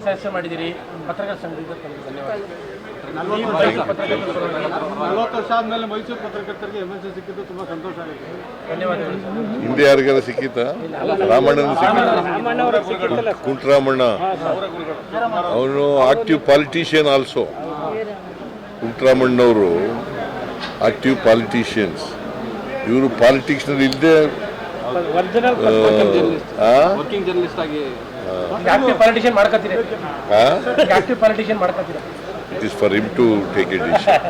ಸಹಾಯ ಮಾಡಿದಿರಿ ಪತ್ರಕರ್ತರ ಸಂಘದಿಂದ ಧನ್ಯವಾದ. 40 ವರ್ಷ ಆದಮೇಲೆ ಮೈಸೂರು ಪತ್ರಕರ್ತರಿಗೆ MLC ಸಿಕ್ಕಿದ್ದು ತುಂಬಾ ಸಂತೋಷ ಆಗಿದೆ. ಧನ್ಯವಾದಗಳು. ಹಿಂದೆ ಯಾರಿಗಾರ ಸಿಕ್ಕಿತ್ತಾ? ರಾಮಣ್ಣನ ಸಿಕ್ಕಿತ್ತು, ಕುಂಟರಾಮಣ್ಣ. ಅವನು ಆಕ್ಟಿವ್ ಪಾಲಿಟಿಷಿಯನ್ ಆಲ್ಸೋ. ಕುಂಟರಾಮಣ್ಣವರು ಆಕ್ಟಿವ್ ಪಾಲಿಟಿಷಿಯನ್ಸ್. ಇವರು ಪಾಲಿಟಿಕ್ಸ್ನಲ್ಲಿ ಇಲ್ಲದೆ ವರ್ಕಿಂಗ್ ಜರ್ನಲಿಸ್ಟ್ ಆಗಿ ಆಕ್ಟಿವ್ ಪಾಲಿಟಿಷಿಯನ್ ಮಾಡ್ಕೊತೀರಾ? ಆಕ್ಟಿವ್ ಪಾಲಿಟಿಷಿಯನ್ ಮಾಡ್ಕೊತೀರಾ? It is for him to take a decision.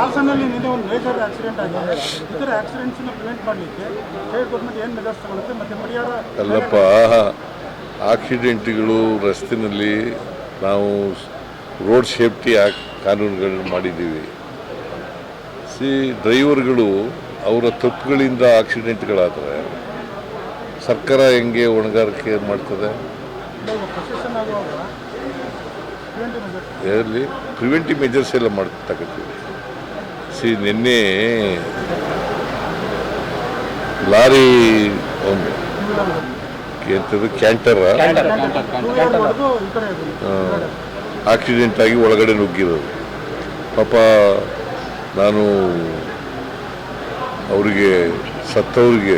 ಹಾಸನಲ್ಲಿ ನಿನ್ನೆ ಒಂದು ಮೇಜರ್ ಆಕ್ಸಿಡೆಂಟ್ ಆಗಿದೆ. ಇತರ ಆಕ್ಸಿಡೆಂಟ್ಸ್ ಪ್ರಿವೆಂಟ್ ಮಾಡಲಿಕ್ಕೆ ಸ್ಟೇಟ್ ಗೌರ್ಮೆಂಟ್ ಏನು ಮೆಜರ್ಸ್ ತಗೊಳುತ್ತೆ ಮತ್ತೆ ಪರಿಹಾರ? ಅಲ್ಲಪ್ಪ, ಆಕ್ಸಿಡೆಂಟ್ಗಳು ರಸ್ತೆಯಲ್ಲಿ ನಾವು ರೋಡ್ ಸೇಫ್ಟಿ ಕಾನೂನುಗಳನ್ನು ಮಾಡಿದ್ದೀವಿ. ಡ್ರೈವರ್ಗಳು ಅವರ ತಪ್ಪುಗಳಿಂದ ಆಕ್ಸಿಡೆಂಟ್ಗಳಾದರೆ ಸರ್ಕಾರ ಹೆಂಗೆ ಹೊಣೆಗಾರಿಕೆ ಮಾಡ್ತದೆ? ಎಲ್ಲಿ ಪ್ರಿವೆಂಟಿವ್ ಮೆಜರ್ಸ್ ಎಲ್ಲ ತಗೋತೀವಿ. ನಿನ್ನೆ ಲಾರಿ ಒಂದು ಎಂಥದ್ದು ಕ್ಯಾಂಟರ್ ಆಕ್ಸಿಡೆಂಟ್ ಆಗಿ ಒಳಗಡೆ ನುಗ್ಗಿರೋದು. ಪಾಪ ನಾನು ಅವರಿಗೆ ಸತ್ತವರಿಗೆ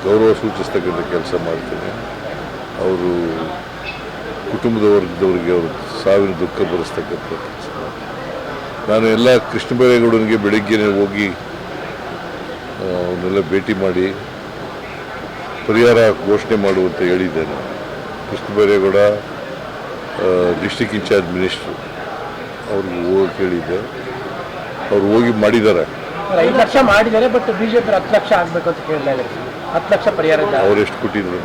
ಗೌರವ ಸೂಚಿಸ್ತಕ್ಕಂಥ ಕೆಲಸ ಮಾಡ್ತೇನೆ. ಅವರು ಕುಟುಂಬದ ವರ್ಗದವರಿಗೆ ಅವರು ಸಾವಿನ ದುಃಖ ಬರೆಸ್ತಕ್ಕಂಥ ಕೆಲಸ. ನಾನು ಎಲ್ಲ ಕೃಷ್ಣ ಬೈರೇಗೌಡನಿಗೆ ಬೆಳಗ್ಗೆ ಹೋಗಿ ಅವನ್ನೆಲ್ಲ ಭೇಟಿ ಮಾಡಿ ಪರಿಹಾರ ಘೋಷಣೆ ಮಾಡುವಂತ ಹೇಳಿದ್ದೇನೆ. Krishna Byregowda district incharge minister, ಅವ್ರಿಗೆ ಹೋಗಿ ಹೇಳಿದ್ದೆ. ಅವ್ರು ಹೋಗಿ ಮಾಡಿದ್ದಾರೆ. 5 ಲಕ್ಷ ಮಾಡಿದ್ದಾರೆ, ಬಟ್ ಬಿಜೆಪಿ 10 ಲಕ್ಷ ಆಗಬೇಕು ಅಂತ ಕೇಳಿಲ್ಲ. 10 ಲಕ್ಷ ಪರಿಹಾರ ಅವ್ರು ಎಷ್ಟು ಕೊಟ್ಟಿದ್ರು?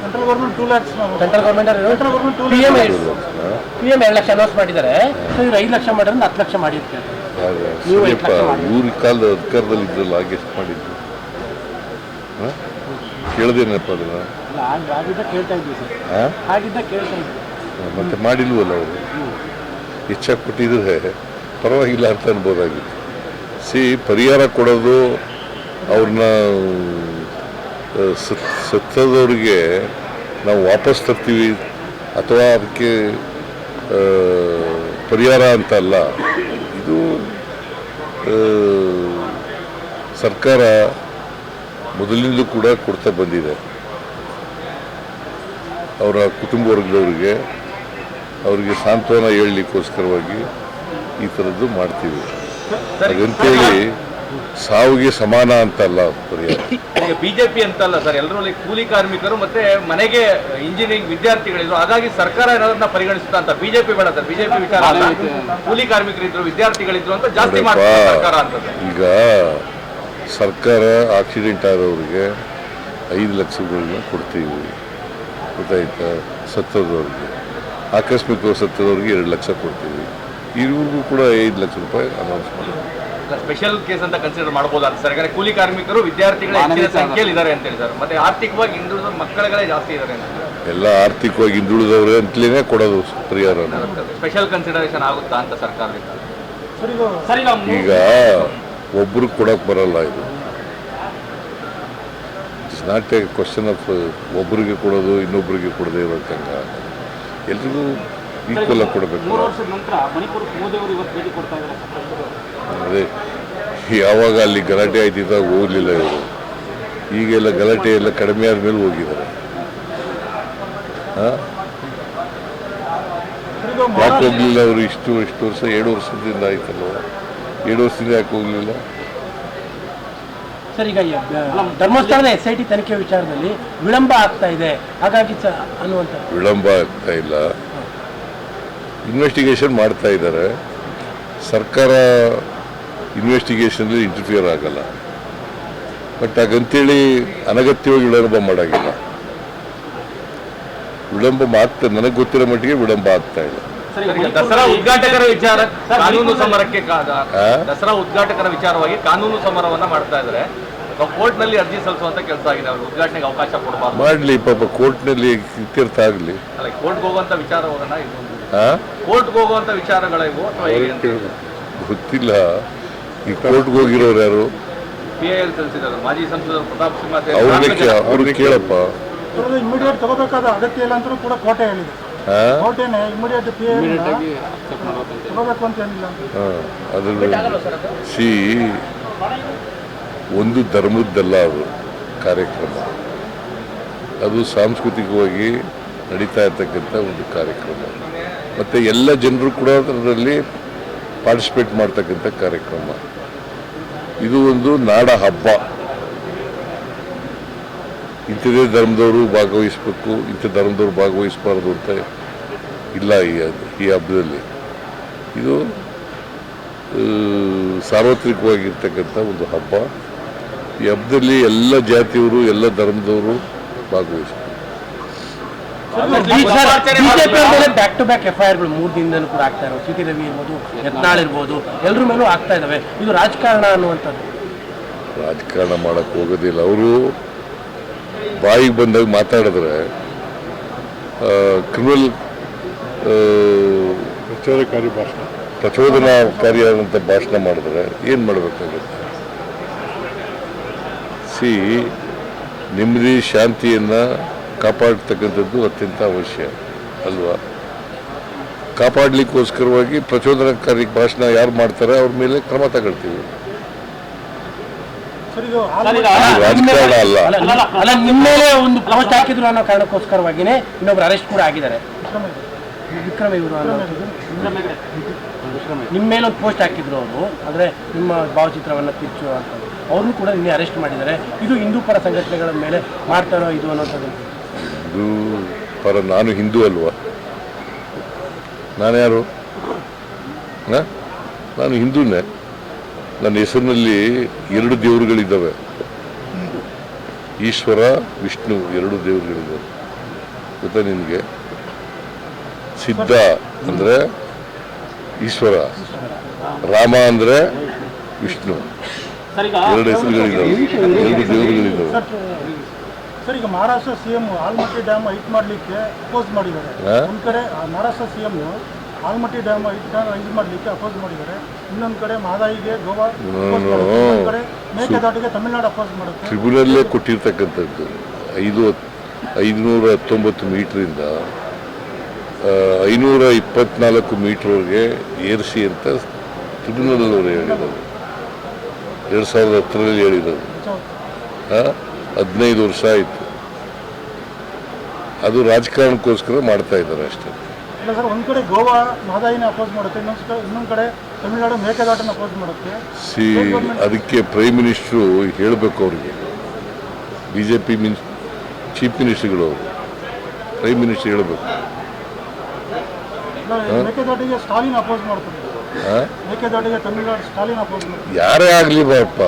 Central government 2 lakhs, central government PM 2 lakh announce ಮಾಡಿದ್ದಾರೆ. ಇವ್ರು 5 ಲಕ್ಷ ಮಾಡಿದ್ರೆ 10 ಲಕ್ಷ ಮಾಡಿರ್ತಾರೆ. ಸರಿಯಪ್ಪ, ಇವ್ರ ಕಾಲದ ಅಧಿಕಾರದಲ್ಲಿ ಇದ್ರಲ್ಲ, ಆಗ ಎಷ್ಟು ಮಾಡಿದ್ರು ಕೇಳ್ದೇನಪ್ಪ ಅದನ್ನ? ಆಗಿದ್ದ ಕೇಳ್ತಾ ಇದ್ವಿ ಸರ್, ಆಗಿದ್ದ ಕೇಳ್ತಾ ಇದ್ವಿ. ಮತ್ತೆ ಮಾಡಿಲ್ವಲ್ಲ ಅವರು. ಹೆಚ್ಚಾಗಿ ಕೊಟ್ಟಿದ್ರೆ ಪರವಾಗಿಲ್ಲ ಅಂತ ಅನ್ಬೋದಾಗಿತ್ತು. ಪರಿಹಾರ ಕೊಡೋದು ಅವ್ರನ್ನ ಸತ್ತದವ್ರಿಗೆ ನಾವು ವಾಪಸ್ ತರ್ತೀವಿ ಅಥವಾ ಅದಕ್ಕೆ ಪರಿಹಾರ ಅಂತ ಅಲ್ಲ. ಇದು ಸರ್ಕಾರ ಮೊದಲಿನಿಂದಲೂ ಕೂಡ ಕೊಡ್ತಾ ಬಂದಿದೆ. ಅವರ ಕುಟುಂಬ ವರ್ಗದವರಿಗೆ ಅವರಿಗೆ ಸಾಂತ್ವನ ಹೇಳಲಿಕ್ಕೋಸ್ಕರವಾಗಿ ಈ ಥರದ್ದು ಮಾಡ್ತೀವಿ. ಹಾಗಂತೇಳಿ ಸಾವಿಗೆ ಸಮಾನ ಅಂತಲ್ಲ ಪರಿಹಾರ. ಈಗ ಬಿಜೆಪಿ ಅಂತಲ್ಲ ಸರ್, ಎಲ್ಲರೂ ಕೂಲಿ ಕಾರ್ಮಿಕರು ಮತ್ತೆ ಮನೆಗೆ ಇಂಜಿನಿಯರಿಂಗ್ ವಿದ್ಯಾರ್ಥಿಗಳಿದ್ರು, ಹಾಗಾಗಿ ಸರ್ಕಾರ ಏನಾದ್ರನ್ನ ಪರಿಗಣಿಸುತ್ತಾ ಅಂತ. ಬಿಜೆಪಿ ಬೇಡ ಸರ್, ಬಿಜೆಪಿ ವಿಚಾರ ಅಲ್ಲ. ಕೂಲಿ ಕಾರ್ಮಿಕರಿದ್ರು, ವಿದ್ಯಾರ್ಥಿಗಳಿದ್ರು ಅಂತ ಜಾಸ್ತಿ ಮಾಡ್ತಾರೆ ಸರ್ಕಾರ ಅಂತ. ಈಗ ಸರ್ಕಾರ ಆಕ್ಸಿಡೆಂಟ್ ಆದವ್ರಿಗೆ 5 ಲಕ್ಷಗಳನ್ನ ಕೊಡ್ತೀವಿ, ಗೊತ್ತಾಯ್ತಾ? ಸತ್ತದವ್ರಿಗೆ, ಆಕಸ್ಮಿಕ ಸತ್ತದವ್ರಿಗೆ 2 ಲಕ್ಷ ಕೊಡ್ತೀವಿ. ಇವ್ರಿಗೂ ಕೂಡ 5 ಲಕ್ಷ ರೂಪಾಯಿ ಅನೌನ್ಸ್ ಮಾಡಿ ಸ್ಪೆಷಲ್ ಕೇಸ್ ಅಂತ ಕನ್ಸಿಡರ್ ಮಾಡಬಹುದು ಅಂತ ಸರ್. ಯಾಕಂದ್ರೆ ಕೂಲಿ ಕಾರ್ಮಿಕರು ವಿದ್ಯಾರ್ಥಿಗಳ ಹೆಚ್ಚಿನ ಸಂಖ್ಯೆಯಲ್ಲಿ ಇದ್ದಾರೆ ಅಂತ ಹೇಳಿ ಸರ್. ಮತ್ತೆ ಆರ್ಥಿಕವಾಗಿ ಹಿಂದುಳಿದ ಮಕ್ಕಳುಗಳೇ ಜಾಸ್ತಿ ಇದ್ದಾರೆ ಅಂತ. ಎಲ್ಲ ಆರ್ಥಿಕವಾಗಿ ಹಿಂದುಳಿದವ್ರೆ ಅಂತಲೇ ಕೊಡೋದು ಪರಿಹಾರ. ಸ್ಪೆಷಲ್ ಕನ್ಸಿಡರೇಷನ್ ಆಗುತ್ತಾ ಅಂತ ಸರ್ಕಾರದಿಂದ? ಈಗ ಒಬ್ರು ಕೊಡಕ್ ಬರಲ್ಲ. ಇದು it's not A question of ಒಬ್ಬರಿಗೆ ಕೊಡೋದು ಇನ್ನೊಬ್ಬರಿಗೆ ಕೊಡದೆ ಇರೋಕ್ಕಂಗ. ಎಲ್ರಿಗೂ ಈಕ್ವಲ್ ಆಗಿ ಕೊಡಬೇಕು. ಅದೇ ಯಾವಾಗ ಅಲ್ಲಿ ಗಲಾಟೆ ಆಯ್ತಿದ್ದಾಗ ಹೋಗ್ಲಿಲ್ಲ ಇವರು. ಈಗೆಲ್ಲ ಗಲಾಟೆ ಎಲ್ಲ ಕಡಿಮೆ ಆದ್ಮೇಲೆ ಹೋಗಿದ್ದಾರೆ. ಯಾಕೆ ಹೋಗ್ಲಿಲ್ಲ ಅವರು? ಇಷ್ಟು ವರ್ಷ 7 ವರ್ಷದಿಂದ ಆಯ್ತಲ್ಲ, 7 ವರ್ಷದಿಂದ ಯಾಕೆ ಹೋಗ್ಲಿಲ್ಲ? ಸರ್, ಈಗ ಧರ್ಮಸ್ಥಳದ SIT ತನಿಖೆ ವಿಚಾರದಲ್ಲಿ ವಿಳಂಬ ಆಗ್ತಾ ಇದೆ, ಹಾಗಾಗಿ ಅನ್ನುವಂಥ. ವಿಳಂಬ ಆಗ್ತಾ ಇಲ್ಲ, ಇನ್ವೆಸ್ಟಿಗೇಷನ್ ಮಾಡ್ತಾ ಇದ್ದಾರೆ. ಸರ್ಕಾರ ಇನ್ವೆಸ್ಟಿಗೇಷನ್ಲಿ ಇಂಟರ್ಫಿಯರ್ ಆಗಲ್ಲ. ಬಟ್ ಹಾಗಂತೇಳಿ ಅನಗತ್ಯವಾಗಿ ವಿಳಂಬ ಮಾಡೋಂಗಿಲ್ಲ. ವಿಳಂಬ ಆಗ್ತಾ, ನನಗೆ ಗೊತ್ತಿರೋ ಮಟ್ಟಿಗೆ ವಿಳಂಬ ಆಗ್ತಾ ಇಲ್ಲ. ದಸರಾ ಉದ್ಘಾಟಕರ ವಿಚಾರ ಕಾನೂನು ಸಮರಕ್ಕೆ ದಸರಾ ಉದ್ಘಾಟಕರ ವಿಚಾರವಾಗಿ ಕಾನೂನು ಸಮರವನ್ನ ಮಾಡ್ತಾ ಇದ್ದಾರೆ. ಕೋರ್ಟ್ ನಲ್ಲಿ ಅರ್ಜಿ ಸಲ್ಲಿಸುವಂತ ಕೆಲಸ ಆಗಿದೆ. ಅವರು ಉದ್ಘಾಟನೆಗೆ ಅವಕಾಶ ಕೊಡಬಾರ್ದು. ಮಾಡ್ಲಿ ಪಾಪ, ಕೋರ್ಟ್ನಲ್ಲಿ ಇತ್ಯರ್ಥ ಆಗಲಿ. ಅಲ್ಲ, ಕೋರ್ಟ್ಗೆ ಹೋಗುವಂತ ವಿಚಾರ ಹೋಗೋಣ. ಕೋರ್ಟ್ಗೆ ಹೋಗುವಂತ ವಿಚಾರಗಳ ಇವು ಅಥವಾ ಗೊತ್ತಿಲ್ಲ. ಈ ಕೋರ್ಟ್ಗೆ ಹೋಗಿರೋರು ಯಾರು? PIL ಸಲ್ಲಿಸಿದ್ದಾರೆ ಮಾಜಿ ಸಂಸದರು ಪ್ರತಾಪ್ ಸಿಂಹ. ಅವ್ರಿಗೆ ಕೇಳಪ್ಪ. ಇಮಿಡಿಯೇಟ್ ತಗೋಬೇಕಾದ ಅಗತ್ಯ ಇಲ್ಲ ಅಂತ ಕೂಡ ಕೋಟೆ ಹೇಳಿದೆ. ಕೋಟೆನೆ ಇಮಿಡಿಯೇಟ್ ತಗೋಬೇಕು ಅಂತ ಏನಿಲ್ಲ. ಅದ್ರ ಸಿ ಒಂದು ಧರ್ಮದ್ದಲ್ಲ ಅದು ಕಾರ್ಯಕ್ರಮ, ಅದು ಸಾಂಸ್ಕೃತಿಕವಾಗಿ ನಡೀತಾ ಇರ್ತಕ್ಕಂಥ ಒಂದು ಕಾರ್ಯಕ್ರಮ. ಮತ್ತು ಎಲ್ಲ ಜನರು ಕೂಡ ಅದರಲ್ಲಿ ಪಾರ್ಟಿಸಿಪೇಟ್ ಮಾಡ್ತಕ್ಕಂಥ ಕಾರ್ಯಕ್ರಮ. ಇದು ಒಂದು ನಾಡ ಹಬ್ಬ. ಇಂಥದೇ ಧರ್ಮದವರು ಭಾಗವಹಿಸ್ಬೇಕು, ಇಂಥ ಧರ್ಮದವರು ಭಾಗವಹಿಸಬಾರ್ದು ಅಂತ ಇಲ್ಲ ಈ ಹಬ್ಬದಲ್ಲಿ. ಇದು ಸಾರ್ವತ್ರಿಕವಾಗಿರ್ತಕ್ಕಂಥ ಒಂದು ಹಬ್ಬ. ಈ ಹಬ್ಬದಲ್ಲಿ ಎಲ್ಲ ಜಾತಿಯವರು ಎಲ್ಲ ಧರ್ಮದವರು ಭಾಗವಹಿಸ್ಬೇಕು. ಬಿಜೆಪಿ ಮೇಲೆ ಬ್ಯಾಕ್ ಟು ಬ್ಯಾಕ್ FIRಗಳು 3 ದಿನದಲ್ಲೂ ಕೂಡ ಆಗ್ತಾ ಇರೋ ಸಿ ಟಿ ರವಿ ಇರ್ಬೋದು, ಯತ್ನಾಳ್ ಇರ್ಬೋದು, ಎಲ್ಲರ ಮೇಲೂ ಆಗ್ತಾ ಇದಾವೆ. ಇದು ರಾಜಕಾರಣ ಅನ್ನುವಂಥದ್ದು. ರಾಜಕಾರಣ ಮಾಡಕ್ಕೆ ಹೋಗೋದಿಲ್ಲ. ಅವರು ಬಾಯಿಗೆ ಬಂದಾಗ ಮಾತಾಡಿದ್ರೆ ಕ್ರಿಮಿನಲ್ ಪ್ರಚೋದನಾಕಾರಿಯಾದಂಥ ಭಾಷಣ ಮಾಡಿದ್ರೆ ಏನು ಮಾಡಬೇಕಾಗುತ್ತೆ? ನೆಮ್ಮದಿ ಶಾಂತಿಯನ್ನು ಕಾಪಾಡ್ತಕ್ಕಂಥದ್ದು ಅತ್ಯಂತ ಅವಶ್ಯ ಅಲ್ವಾ? ಕಾಪಾಡಲಿಕ್ಕೋಸ್ಕರವಾಗಿ ಪ್ರಚೋದನಕಾರಿ ಭಾಷಣ ಯಾರು ಮಾಡ್ತಾರೆ ಅವ್ರ ಮೇಲೆ ಕ್ರಮ ತಗೊಳ್ತೀವಿ. ರಾಜಕಾರಣ ಅಲ್ಲ. ಅಲ್ಲ, ನಿಮ್ಮ ಮೇಲೆ ಒಂದು ಪೋಸ್ಟ್ ಹಾಕಿದ್ರು ಅನ್ನೋ ಕಾರಣಕ್ಕೋಸ್ಕರವಾಗಿನೇ ಇನ್ನೊಬ್ರು ಅರೆಸ್ಟ್ ಕೂಡ ಆಗಿದ್ದಾರೆ. ವಿಕ್ರಮ್ ಇವರು ನಿಮ್ಮ ಮೇಲೆ ಒಂದು ಪೋಸ್ಟ್ ಹಾಕಿದ್ರು ಅವರು, ಆದರೆ ನಿಮ್ಮ ಭಾವಚಿತ್ರವನ್ನು ತಿರ್ಚು ಅಂತ ಅವ್ರನ್ನೂ ಕೂಡ ನಿನ್ನೆ ಅರೆಸ್ಟ್ ಮಾಡಿದ್ದಾರೆ. ಇದು ಹಿಂದೂ ಪರ ಸಂಘಟನೆಗಳ ಮೇಲೆ ಮಾಡ್ತಾರೋ ಇದು ಅನ್ನೋಂಥದ್ದು. ಹಿಂದೂ ಪರ ನಾನು ಹಿಂದೂ ಅಲ್ವಾ? ನಾನು ಯಾರು? ನಾನು ಹಿಂದೂನೇ. ನನ್ನ ಹೆಸರಿನಲ್ಲಿ 2 ದೇವರುಗಳಿದ್ದಾವೆ, ಈಶ್ವರ ವಿಷ್ಣು 2 ದೇವರುಗಳಿದ್ದಾವೆ. ಗೊತ್ತಾ ನಿನಗೆ? ಸಿದ್ಧ ಅಂದರೆ ಈಶ್ವರ, ರಾಮ ಅಂದರೆ ವಿಷ್ಣು, 2 ಹೆಸರುಗಳಿದ್ದಾವೆ, 2 ದೇವರುಗಳಿದ್ದಾವೆ. ಸರ್, ಈಗ Maharashtra CM Almatti dam height ಮಾಡಲಿಕ್ಕೆ ಅಪೋಸ್ ಮಾಡಿದ್ದಾರೆ. ಒಂದು ಕಡೆ Maharashtra CM Almatti dam height ಮಾಡಲಿಕ್ಕೆ ಅಪೋಸ್ ಮಾಡಿದ್ದಾರೆ, ಇನ್ನೊಂದು ಕಡೆ ಮಹದಾಯಿಗೆ ಗೋವಾ, ಇನ್ನೊಂದು ಕಡೆ ಮೇಕೆದಾಟಿಗೆ ತಮಿಳುನಾಡು ಅಪೋಸ್ ಮಾಡುತ್ತೆ. ಟ್ರಿಬ್ಯುನಲ್ಲೇ ಕೊಟ್ಟಿರ್ತಕ್ಕಂಥದ್ದು 519 ಮೀಟ್ರಿಂದ 524 ಮೀಟ್ರ್ವರೆಗೆ ಏರಿಸಿ ಅಂತ ಟ್ರಿಬ್ಯುನಲ್ ಅವರು ಹೇಳಿರೋದು. 2010ರಲ್ಲಿ ಹೇಳಿರೋದು. 15 ವರ್ಷ ಆಯಿತು. ಅದು ರಾಜಕಾರಣಕ್ಕೋಸ್ಕರ ಮಾಡ್ತಾ ಇದ್ದಾರೆ ಅಷ್ಟೇ. ಇಲ್ಲ ಸರ್, ಒಂದು ಕಡೆ ಗೋವಾ ಮಹದಾಯಿನ ಅಪೋಸ್ ಮಾಡುತ್ತೆ, ಇನ್ನೊಂದು ಕಡೆ ತಮಿಳುನಾಡು ಮೇಕೆದಾಟನ ಅಪೋಸ್ ಮಾಡುತ್ತೆ. ಅದಕ್ಕೆ ಪ್ರೈಮ್ ಮಿನಿಸ್ಟ್ರು ಹೇಳಬೇಕು ಅವ್ರಿಗೆ. BJP ಚೀಫ್ ಮಿನಿಸ್ಟರ್ಗಳು ಅವರು, ಪ್ರೈಮ್ ಮಿನಿಸ್ಟರ್ ಹೇಳಬೇಕು. ಮೇಕೆದಾಟಿಗೆ ಸ್ಟಾಲಿನ್ ಅಪೋಸ್ ಮಾಡ್ತಾರೆ, ಮೇಕೆದಾಟಿಗೆ ತಮಿಳುನಾಡು ಸ್ಟಾಲಿನ್ ಅಪೋಸ್ ಮಾಡ್ತಾರೆ. ಯಾರೇ ಆಗಲಿ ಬಾಪ,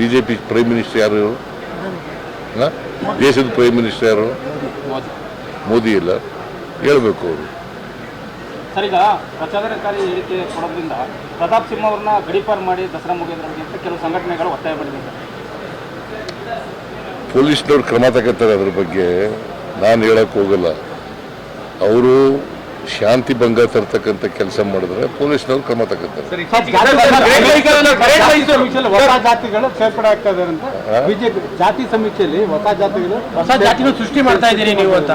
ಬಿಜೆಪಿ ಪ್ರೈಮ್ ಮಿನಿಸ್ಟರ್ ಯಾರು? ದೇಶದ ಪ್ರೈಮ್ ಮಿನಿಸ್ಟರ್ ಯಾರು? ಮೋದಿ ಇಲ್ಲ. ಹೇಳ್ಬೇಕು ಅವರು. ಸರ್, ಈಗ ಪ್ರಚೋದನಕಾರಿ ಹೇಳಿಕೆ ಕೊಡೋದ್ರಿಂದ ಪ್ರತಾಪ್ ಸಿಂಹ ಅವ್ರನ್ನ ಗಡೀಪಾರು ಮಾಡಿ ದಸರಾ ಮುಗಿಯೋದ್ರ ಬಗ್ಗೆ ಅಂತ ಕೆಲವು ಸಂಘಟನೆಗಳು ಒತ್ತಾಯ ಮಾಡಿದ್ದಾರೆ. ಪೊಲೀಸ್ನವ್ರು ಕ್ರಮ ತಗೋತಾರೆ, ಅದ್ರ ಬಗ್ಗೆ ನಾನು ಹೇಳಕ್ ಹೋಗಲ್ಲ. ಅವರು ಶಾಂತಿ ಭಂಗ ತರ್ತಕ್ಕಂಥ ಕೆಲಸ ಮಾಡಿದ್ರೆ ಪೊಲೀಸ್ನವ್ರು ಕ್ರಮ ತಗೋತಾರೆ. ಹೊಸ ಜಾತಿಗಳು ಸೇರ್ಪಡೆ ಆಗ್ತಾ ಇದ್ದಾರೆ ಅಂತ ಬಿಜೆಪಿ ಜಾತಿ ಸಮೀಕ್ಷೆಯಲ್ಲಿ ಹೊಸ ಜಾತಿಗಳು ಸೃಷ್ಟಿ ಮಾಡ್ತಾ ಇದ್ದೀರಿ ನೀವು ಅಂತ.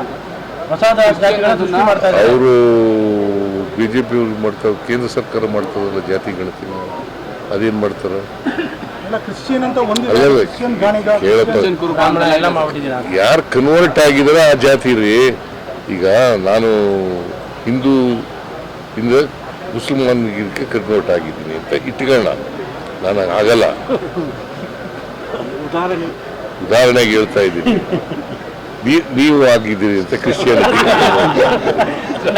ಹೊಸ ಜಾತಿಗಳ ಸೃಷ್ಟಿ ಮಾಡ್ತಾ ಇದ್ದಾರೆ ಅವರು. BJP ಅವ್ರು ಮಾಡ್ತಾರೆ, ಕೇಂದ್ರ ಸರ್ಕಾರ ಮಾಡ್ತಾರಲ್ಲ ಜಾತಿ ಗಣತಿ, ಅದೇನು ಮಾಡ್ತಾರೆ? ಯಾರು ಕನ್ವರ್ಟ್ ಆಗಿದ್ರೆ ಆ ಜಾತಿ ರೀ. ಈಗ ನಾನು ಹಿಂದೂ ಇಂದ ಮುಸಲ್ಮಾನ್ಗೆ ಕನ್ವರ್ಟ್ ಆಗಿದ್ದೀನಿ ಅಂತ ಇಟ್ಕೊಳ್ಳೋಣ, ನಾನು ಆಗಲ್ಲ. ಉದಾಹರಣೆಗೆ ಹೇಳ್ತಾ ಇದ್ದೀನಿ. ನೀವು ಆಗಿದ್ದೀರಿ ಅಂತ ಕ್ರಿಶ್ಚಿಯಾನಿಟಿ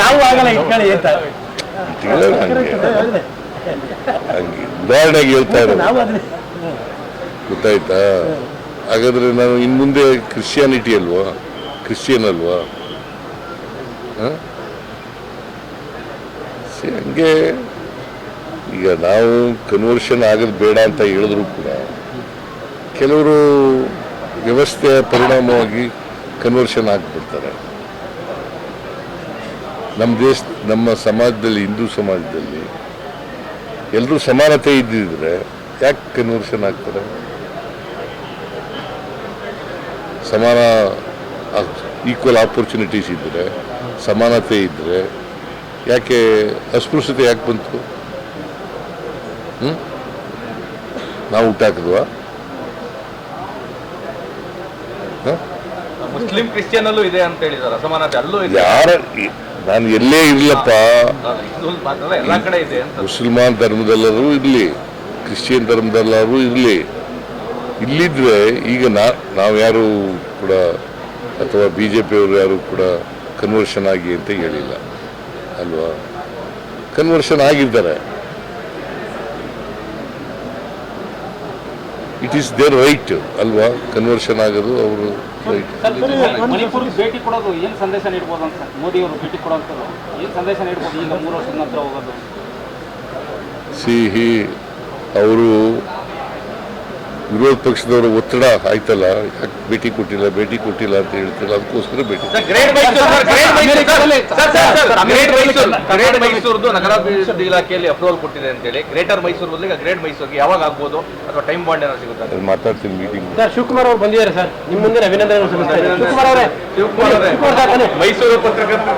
ನಾವು ಆಗಲ್ಲ ಇಟ್ಕೊಳ್ಳಿ ಅಂತ ಹಂಗೆ ಉದಾಹರಣೆಗೆ ಹೇಳ್ತಾ ಇರೋದು, ಗೊತ್ತಾಯ್ತಾ? ಹಾಗಾದ್ರೆ ನಾನು ಇನ್ನು ಮುಂದೆ ಕ್ರಿಶ್ಚಿಯಾನಿಟಿ ಅಲ್ವಾ, ಕ್ರಿಶ್ಚಿಯನ್ ಅಲ್ವಾ? ಹಂಗೆ ಈಗ ನಾವು ಕನ್ವರ್ಷನ್ ಆಗೋದು ಬೇಡ ಅಂತ ಹೇಳಿದ್ರು ಕೂಡ ಕೆಲವರು ವ್ಯವಸ್ಥೆಯ ಪರಿಣಾಮವಾಗಿ ಕನ್ವರ್ಷನ್ ಆಗಿಬಿಡ್ತಾರೆ. ನಮ್ಮ ಸಮಾಜದಲ್ಲಿ, ಹಿಂದೂ ಸಮಾಜದಲ್ಲಿ ಎಲ್ಲರೂ ಸಮಾನತೆ ಇದ್ದಿದ್ರೆ ಯಾಕೆ ಕನ್ವರ್ಷನ್ ಆಗ್ತಾರೆ? ಸಮಾನ ಈಕ್ವಲ್ ಆಪರ್ಚುನಿಟೀಸ್ ಇದ್ದರೆ, ಸಮಾನತೆ ಇದ್ದರೆ ಯಾಕೆ ಅಸ್ಪೃಶ್ಯತೆ ಯಾಕೆ ಬಂತು? ನಾವು ಹುಟ್ಟಾಕಿದ್ವಾ? ಮುಸ್ಲಿಂ ಕ್ರಿಶ್ಚಿಯನ್ ಅಲ್ಲೂ ಇದೆ ಅಂತ ಹೇಳಿದಾರೆ, ಅಸಮಾನತೆ ಅಲ್ಲೂ ಇದೆ. ನಾನು ಎಲ್ಲೇ ಇರ್ಲಪ್ಪ, ಹಿಂದೂ ಮಾತ್ರ ಎಲ್ಲಾ ಕಡೆ ಇದೆ ಅಂತ. ಮುಸಲ್ಮಾನ್ ಧರ್ಮದಲ್ಲರೂ ಇರಲಿ, ಕ್ರಿಶ್ಚಿಯನ್ ಧರ್ಮದಲ್ಲರೂ ಇರಲಿ, ಇಲ್ಲಿದ್ರೆ ಈಗ ನಾವು ಯಾರು ಕೂಡ ಅಥವಾ BJP ಅವರು ಯಾರು ಕೂಡ ಕನ್ವರ್ಷನ್ ಆಗಿ ಅಂತ ಹೇಳಿಲ್ಲ ಅಲ್ವಾ? ಕನ್ವರ್ಷನ್ ಆಗಿದ್ದಾರೆ. ಇಟ್ ಈಸ್ ದೇರ್ ರೈಟ್ ಅಲ್ವಾ? ಕನ್ವರ್ಷನ್ ಆಗೋದು ಅವರು ರೈಟ್. ಮಣಿಪುರ್ಗೆ ಭೇಟಿ ಕೊಡೋದು ಏನು ಸಂದೇಶ ನೀಡ್ಬೋದು ಅಂತ ಮೋದಿ ಅವರು ಭೇಟಿ ಕೊಡೋಂಥದ್ದು ಏನು ಸಂದೇಶ ನೀಡ್ಬೋದು ಈಗ 3 ವರ್ಷದ ನಂತರ ಹೋಗೋದು? ಸಿಹಿ ಅವರು ವಿರೋಧ ಪಕ್ಷದವರ ಒತ್ತಡ ಆಯ್ತಲ್ಲ, ಯಾಕೆ ಭೇಟಿ ಕೊಟ್ಟಿಲ್ಲ ಅಂತ ಹೇಳ್ತಿಲ್ಲ, ಅದಕ್ಕೋಸ್ಕರ ಭೇಟಿ. ಗ್ರೇಟ್ ಮೈಸೂರ್ದು ನಗರಾಭಿವೃದ್ಧಿ ಇಲಾಖೆಯಲ್ಲಿ ಅಪ್ರೂವಲ್ ಕೊಟ್ಟಿದೆ ಅಂತ ಹೇಳಿ, ಗ್ರೇಟರ್ ಮೈಸೂರು ಬದಲಿಗೆ ಗ್ರೇಟ್ ಮೈಸೂರಿಗೆ ಯಾವಾಗ ಆಗ್ಬೋದು ಅಥವಾ ಟೈಮ್ ಬಾಂಡ್ ಏನಾದ್ರು ಸಿಗುತ್ತೆ? ಮಾತಾಡ್ತೀನಿ ಮೀಟಿಂಗ್. ಸರ್, ಶಿವಕುಮಾರ್ ಅವರು ಬಂದಿದ್ದಾರೆ ಸರ್, ನಿಮ್ಮ ಮುಂದೆ ಅಭಿನಂದನೆ ಸಲ್ಲಿಸ್ತಾರೆ. ಶಿವಕುಮಾರ್ ಅವರೇ, ಮೈಸೂರು ಪತ್ರಕರ್ತರು